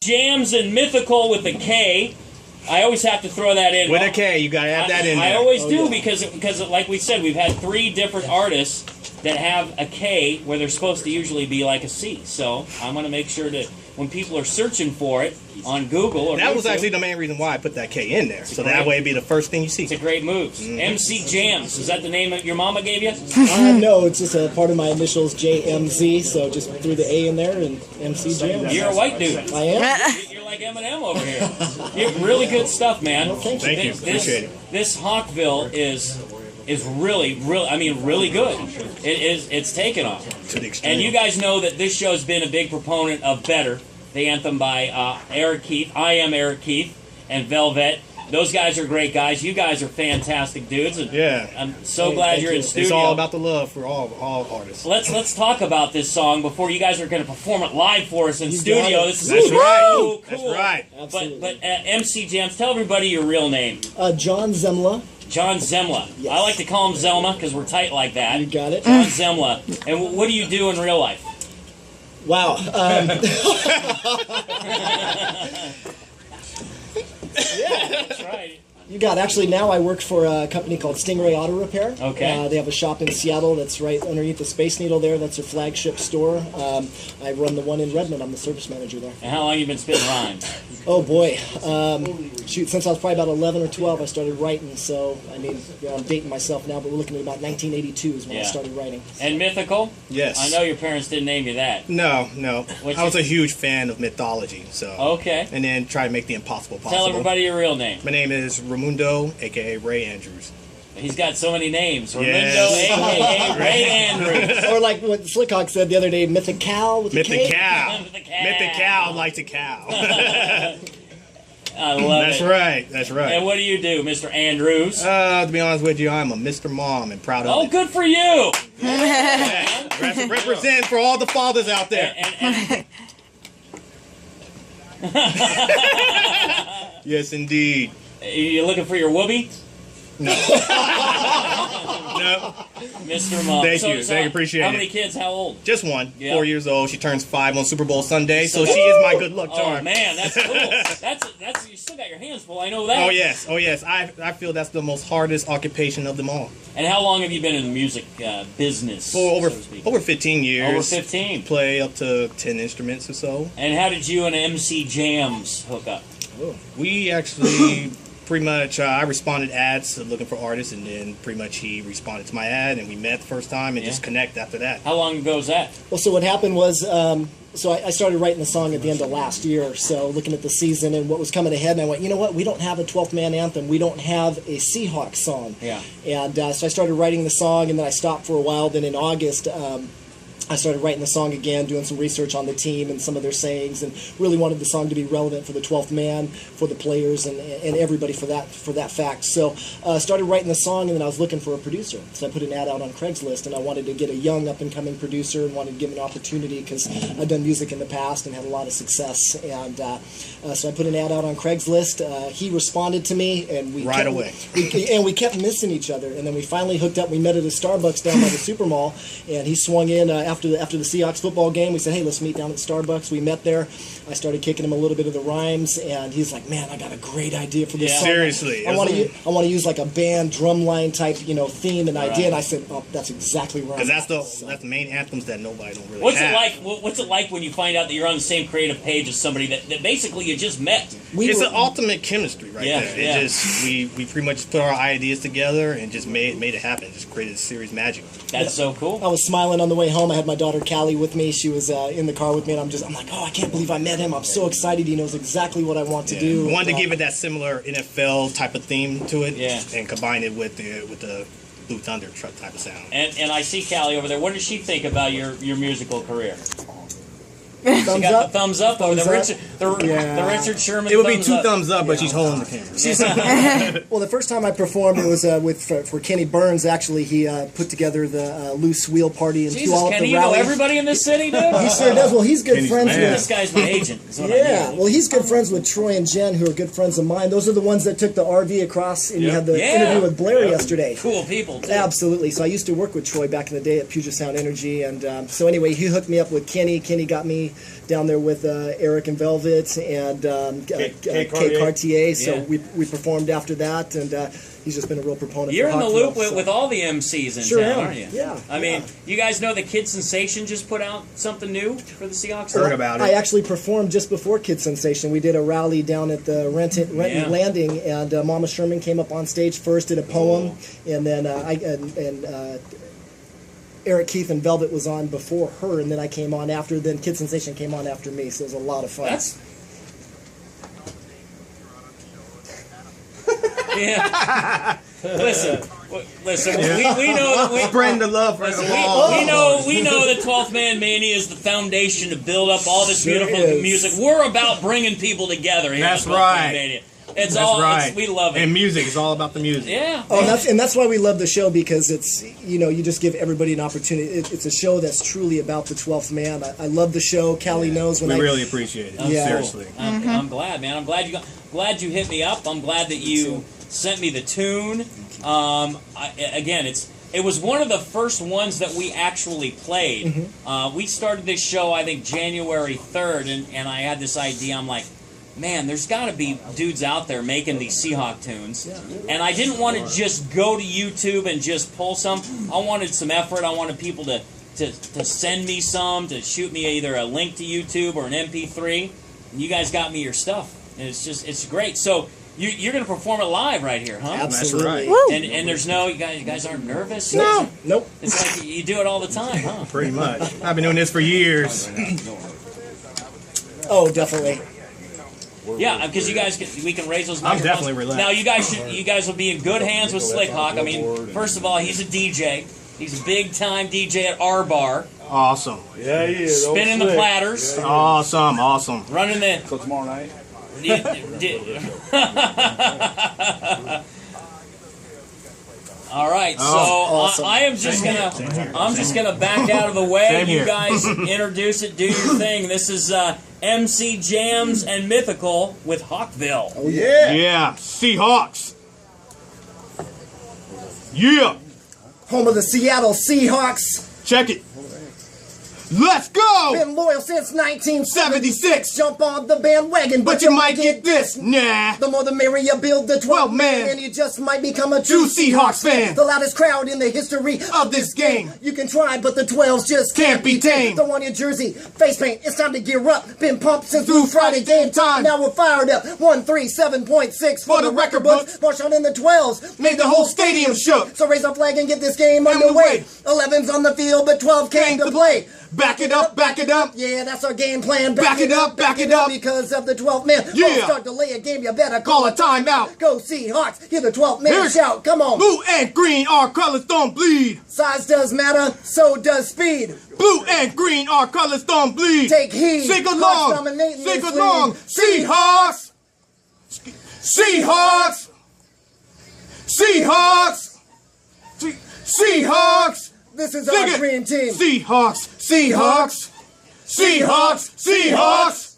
Jams and Mythical with a K. I always have to throw that in. With a K, you gotta add that in there. I always do because, like we said, we've had 3 different artists that have a K where they're supposed to usually be like a C. So I'm going to make sure that when people are searching for it on Google or that was actually the main reason why I put that K in there, so that way it'd be the first thing you see. It's a great move. MC Jams, is that the name that your mama gave you? No, it's just a part of my initials, JMZ, so just threw the A in there and MC Jams. You're a white dude. I am. You're like Eminem over here. You have really good stuff, man. Well, thank you. Appreciate it. This Hawkville is really good. It's taken off. To the extreme. And you guys know that this show's been a big proponent of Better, the anthem by Eric Keith. I am Eric Keith and Velvet. Those guys are great guys. You guys are fantastic dudes. And yeah. I'm so glad you're in studio. It's all about the love for all artists. Let's talk about this song before you guys are going to perform it live for us in studio. This is That's right. cool. That's right. Absolutely. But MC Jams, tell everybody your real name. John Zemla. John Zemla. Yes. I like to call him Zelma because we're tight like that. You got it. John Zemla. And what do you do in real life? Wow. Yeah, that's right. You got it. Actually, now I work for a company called Stingray Auto Repair. Okay. They have a shop in Seattle that's right underneath the Space Needle there. That's their flagship store. I run the one in Redmond. I'm the service manager there. And how long you been spitting rhymes? Oh, boy. Shoot, since I was probably about 11 or 12, I started writing. So, I mean, I'm dating myself now, but we're looking at about 1982 is when I started writing. And Mythical? Yes. I know your parents didn't name you that. No. What's I was a huge fan of mythology, so. Okay. And then try to make the impossible possible. Tell everybody your real name. My name is Raimundo, a.k.a. Ray Andrews. He's got so many names. Yes. Raimundo, a.k.a. Ray Andrews. Or like what Slickhawk said the other day, Mythical with a K. Mythical. Mythical. Mythical like the cow. I love That's it. right. That's right. And what do you do, Mr. Andrews? To be honest with you, I'm a Mr. Mom and proud of Oh, it. good for you. Yeah. Represent for all the fathers out there. Yes, indeed. You looking for your whoopee? No. No. Mr. Mom. Thank you. Thank you. Appreciate How it. many kids? How old? Just one. Yeah. 4 years old. She turns 5 on Super Bowl Sunday, so she is my good luck charm. Oh, man, that's cool. That's you still got your hands full. I know that. Oh, yes. Oh, yes. I feel that's the most hardest occupation of them all. And how long have you been in the music business? For so to speak? over 15 years. Over 15. Play up to 10 instruments or so. And how did you and MC Jams hook up? We actually pretty much, I responded ads looking for artists, and then pretty much he responded to my ad, and we met the first time and just connect after that. How long ago was that? Well, so what happened was, so I started writing the song at the end of last year, so looking at the season and what was coming ahead, and I went, you know what, we don't have a 12th Man anthem, we don't have a Seahawks song. Yeah. And so I started writing the song, and then I stopped for a while, then in August, I started writing the song again, doing some research on the team and some of their sayings, and really wanted the song to be relevant for the 12th man, for the players, and everybody for that fact. So I started writing the song, and then I was looking for a producer. So I put an ad out on Craigslist, and I wanted to get a young up-and-coming producer and wanted to give him an opportunity because I've done music in the past and had a lot of success. And so I put an ad out on Craigslist. He responded to me, and we kept missing each other. And then we finally hooked up. We met at a Starbucks down by the Supermall, and he swung in after the Seahawks football game. We said, hey, let's meet down at Starbucks. We met there. I started kicking him a little bit of the rhymes, and he's like, man, I got a great idea for this song. Seriously. I want to use like a band drumline type, theme and idea. And I said, oh, that's exactly right. Because that's the main anthems that nobody don't really What's have. What's it like when you find out that you're on the same creative page as somebody that basically you just met? It's an ultimate chemistry right there. Yeah. It just we pretty much put our ideas together and just made it happen. Just created a series magic. That's so cool. I was smiling on the way home. I had my daughter Callie with me. She was in the car with me, and I'm like, oh, I can't believe I met him. I'm so excited. He knows exactly what I want to do. I wanted to give it that similar NFL type of theme to it, and combine it with the Blue Thunder type of sound. And I see Callie over there. What does she think about your musical career? Thumbs She got up. the thumbs up or the Richard Sherman. It would be 2 thumbs up, but she's holding the camera. Well, the first time I performed, it was for Kenny Burns. Actually, he put together the Loose Wheel Party and Jesus, Kenny, you know everybody in this city, dude? He sure does. Well, he's good friends with. This guy's my agent. Well, he's good friends with Troy and Jen, who are good friends of mine. Those are the ones that took the RV across, and you had the interview with Blair yesterday. Cool people, too. Absolutely. So I used to work with Troy back in the day at Puget Sound Energy, and so anyway, he hooked me up with Kenny. Kenny got me down there with Eric and Velvet and K Cartier. So we performed after that, and he's just been a real proponent. You're for in the loop Hawkville, with all the MCs in Sure town, am. aren't you? Yeah. I mean, you guys know that Kid Sensation just put out something new for the Seahawks? Heard about it. I actually performed just before Kid Sensation. We did a rally down at the Renton Landing, and Mama Sherman came up on stage first, did a poem, and then Eric Keith and Velvet was on before her, and then I came on after. Then Kid Sensation came on after me, so it was a lot of fun. Yeah. Listen. We know that spreading the love for we know the 12th Man Mania is the foundation to build up all this beautiful music. We're about bringing people together here. That's at the 12th Man Mania. It's we love it. And music is all about the music. Yeah. Oh, and that's why we love the show, because it's, you just give everybody an opportunity. It's a show that's truly about the 12th man. I love the show. Callie knows when we really appreciate it. Yeah. Seriously. I'm glad, man. I'm glad you hit me up. I'm glad that you sent me the tune. It was one of the first ones that we actually played. We started this show, I think, January 3rd, and I had this idea. I'm like, man, there's got to be dudes out there making these Seahawk tunes. And I didn't want to just go to YouTube and just pull some. I wanted some effort. I wanted people to send me some, to shoot me either a link to YouTube or an MP3. And you guys got me your stuff. And it's great. So you're going to perform it live right here, huh? Absolutely. That's right. And there's no, you guys aren't nervous? No. Nope. It's like you do it all the time, huh? Pretty much. I've been doing this for years. Oh, definitely. Yeah, because we can raise those microphones. I'm definitely relaxed. Now you guys will be in good hands with Slick Hawk. I mean, first of all, he's a DJ. He's a big time DJ at our bar. Awesome. Yeah, he is. Spinning the platters. Yeah, Awesome. Running the. So tomorrow night. All right, so awesome. I'm just gonna back out of the way. Same You here. guys introduce it, do your thing. This is MC Jams and Mythical with Hawkville. Oh, yeah. Yeah. Seahawks. Yeah. Home of the Seattle Seahawks. Check it. Let's go. Been loyal since 1976. 76. Jump on the bandwagon, But you might get this. Nah. The more the merrier, build the 12 man. and you just might become a True Seahawks fan. The loudest crowd in the history Of this game. You can try, but the 12s just Can't be tamed. Throw on your jersey, face paint, it's time to gear up. Been pumped since Blue Friday game time. Now we're fired up. 137.6 For the record books. March on in the 12s. Made the whole stadium shook. So raise our flag and get this game underway. 11's on the field, but 12 came to play. Back it up. Yeah, that's our game plan. Back it up. Because of the 12th man. Yeah. Don't start to delay a game, you better Call a timeout. Go Seahawks. Hear the 12th man Here's shout. Come on. Blue and green, our colors don't bleed. Size does matter, so does speed. Blue and green, our colors don't bleed. Take heed. Sing Hawks along. dominating Sing this along. league. Seahawks. Seahawks. Seahawks. Seahawks. This is Sing our it. dream team. Seahawks. Seahawks. Seahawks. Seahawks.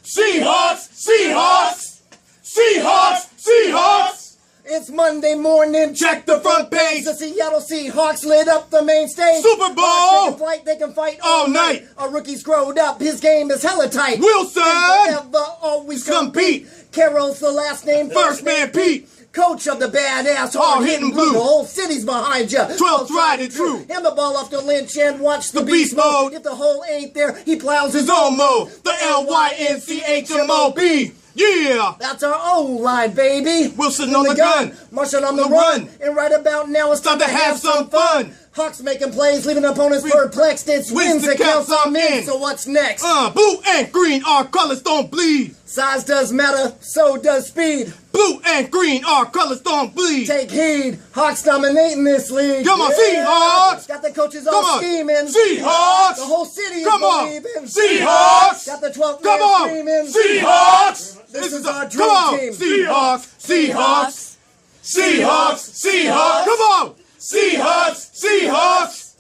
Seahawks. Seahawks. Seahawks. Seahawks. It's Monday morning. Check the front page. The Seattle Seahawks lit up the main stage. Super Bowl. They can fight All night. Our rookie's growed up. His game is hella tight. Wilson. Never always Compete. Carroll's the last name. First man Pete. Coach of the badass, Hard hitting blue. The whole city's behind you. 12 tried and true. Hand the ball off to Lynch and watch the beast mode. If the hole ain't there, he plows His own mode. The LYNCHMOB. Yeah. That's our O-line, baby. Wilson on the gun. Marshall on the The run. run. And right about now, it's Time to have some fun. Hawks making plays, leaving opponents perplexed. It's wins that counts on in. So what's next? Blue and green, our colors don't bleed. Size does matter, so does speed. Blue and green, our colors don't bleed. Take heed, Hawks dominating this league. Come on, Seahawks. Got the coaches Come all on. scheming. Seahawks. The whole city is Come on. believing. Seahawks. Got the 12th Come man on. screaming. Seahawks. This is our dream Come on. team. Seahawks. Seahawks. Seahawks. Seahawks. Come on. Seahawks. Seahawks.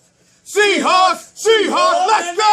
Seahawks. Seahawks. Let's go.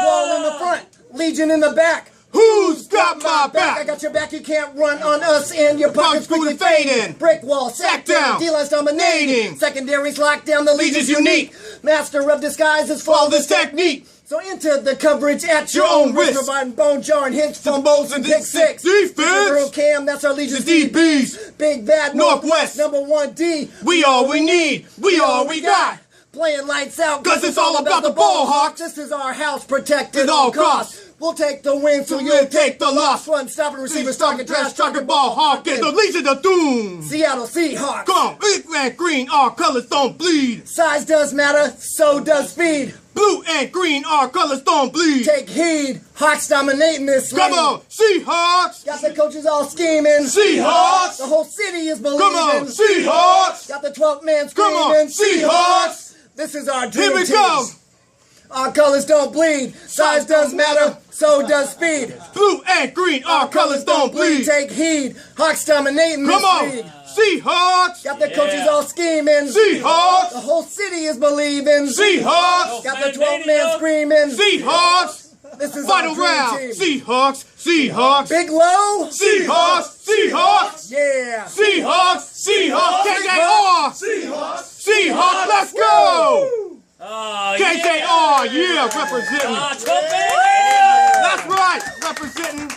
Wall in the front, Legion in the back. Who's got my I back? got your back, you can't run on us, and your pockets quickly fading. Brick wall, sack down, D-lines dominating. Secondaries locked down, the lead is unique. Master of disguises, flawless technique. So enter the coverage at your own risk. Providing bone jarring hits, fumbles, and pick six. Defense! Girl Cam, that's our Legion's DBs. Big bad Northwest. Number 1D. We all we need. We all we got. Playing lights out, 'Cause it's all about the ball, Hawks. This is our house, protected At all costs. We'll take the win, so You'll take the loss. One stopping receivers, talking trash, talking ball, Hawkins, the Legion of Doom. Seattle Seahawks. Come on, big and green, our colors don't bleed. Size does matter, so does speed. Blue and green, our colors don't bleed. Take heed, Hawks dominating this league. Come on, Seahawks. Got the coaches all scheming. Seahawks. The whole city is believing. Come on, Seahawks. Got the 12th man screaming. Come on, Seahawks. This is our dream Here we team. go. Our colors don't bleed. Size does matter, so does speed. Blue and green, our colors don't bleed. Take heed, Hawks dominating Come this on, league. Seahawks. Got the coaches all scheming. Seahawks. The whole city is believing. Seahawks. Got the 12th man screaming. Seahawks. This is Final our dream round. team. Seahawks. Seahawks. Big low. Seahawks. Seahawks. Yeah. Seahawks. Seahawks. KJR. Seahawks. Seahawks. Let's go. Oh, KJR. Yeah, representing. Mania! That's right. Representing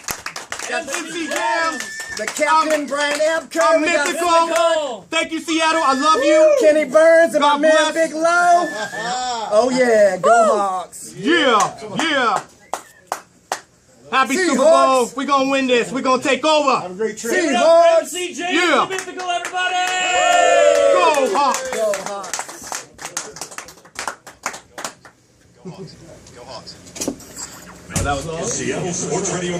MC Jam. The captain, Brian Abker. I'm We got mythical. Thank you, Seattle. I love you. Kenny Burns and my God man bless. Big Low. Oh yeah, go Hawks. Yeah. Yeah. Happy Seahawks. Super Bowl. We're going to win this. We're going to take over. Have a great trip. Seahawks. CJ, Yeah. mythical, everybody! Go Hawks. Go Hawks. Seattle Sports Radio.